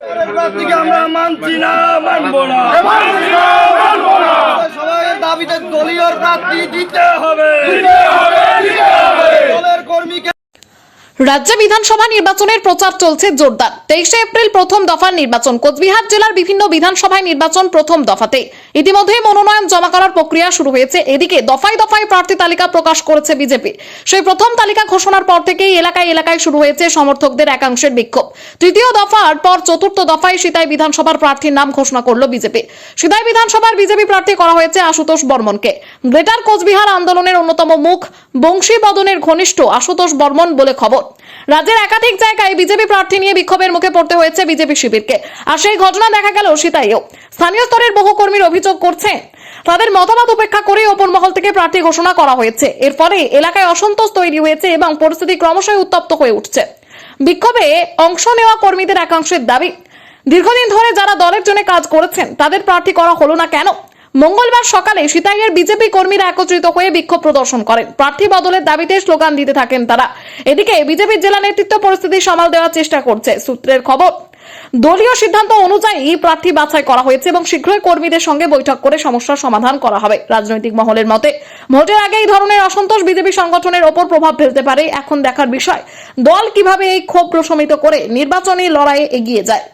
আমরা মানছি না, মানবো না। সবাই দাবিতে দলীয় প্রার্থী দিতে হবে। দলের কর্মীকে রাজ্য বিধানসভা নির্বাচনের প্রচার চলছে জোরদার। 23 এপ্রিল প্রথম দফার নির্বাচন। কোচবিহার জেলার বিভিন্ন বিধানসভায় নির্বাচন প্রথম দফাতে ইতিমধ্যে মনোনয়ন জমা করার প্রক্রিয়া শুরু হয়েছে। এদিকে দফায় দফায় প্রার্থী তালিকা প্রকাশ করেছে বিজেপি। সেই প্রথম তালিকা ঘোষণার পর থেকেই এলাকায় এলাকায় শুরু হয়েছে সমর্থকদের একাংশের বিক্ষোভ। তৃতীয় দফার পর চতুর্থ দফায় সিতাই বিধানসভার প্রার্থীর নাম ঘোষণা করলো বিজেপি। সিতাই বিধানসভার বিজেপি প্রার্থী করা হয়েছে আশুতোষ বর্মনকে। গ্রেটার কোচবিহার আন্দোলনের অন্যতম মুখ বংশীবদনের ঘনিষ্ঠ আশুতোষ বর্মন বলে খবর। রাজ্যের একাধিক জায়গায় বিজেপি প্রার্থী নিয়ে বিক্ষোভের মুখে পড়তে হয়েছে বিজেপি শিবিরকে। আর সেই ঘটনা দেখা গেল সিতাইয়েও। স্থানীয় স্তরের বহু কর্মীর অভিযোগ করছে তাদের মতামত উপেক্ষা করে ওপর মহল থেকে প্রার্থী ঘোষণা করা হয়েছে। এর ফলে এলাকায় অসন্তোষ তৈরি হয়েছে এবং পরিস্থিতি ক্রমশই উত্তপ্ত হয়ে উঠছে। বিক্ষোভে অংশ নেওয়া কর্মীদের একাংশের দাবি, দীর্ঘদিন ধরে যারা দলের জন্য কাজ করেছেন তাদের প্রার্থী করা হলো না কেন? মঙ্গলবার সকালে সিতাইয়ের বিজেপি কর্মীরা একত্রিত হয়ে বিক্ষোভ প্রদর্শন করেন। প্রার্থী বদলের দাবিতে স্লোগান দিতে থাকেন তারা। এদিকে বিজেপির জেলা নেতৃত্ব পরিস্থিতি সামাল দেওয়ার চেষ্টা করছে। সূত্রের খবর, দলীয় সিদ্ধান্ত অনুযায়ী প্রার্থী বাছাই করা হয়েছে এবং শীঘ্রই কর্মীদের সঙ্গে বৈঠক করে সমস্যার সমাধান করা হবে। রাজনৈতিক মহলের মতে ভোটের আগে এই ধরনের অসন্তোষ বিজেপি সংগঠনের ওপর প্রভাব ফেলতে পারে। এখন দেখার বিষয় দল কিভাবে এই ক্ষোভ প্রশমিত করে নির্বাচনী লড়াইয়ে এগিয়ে যায়।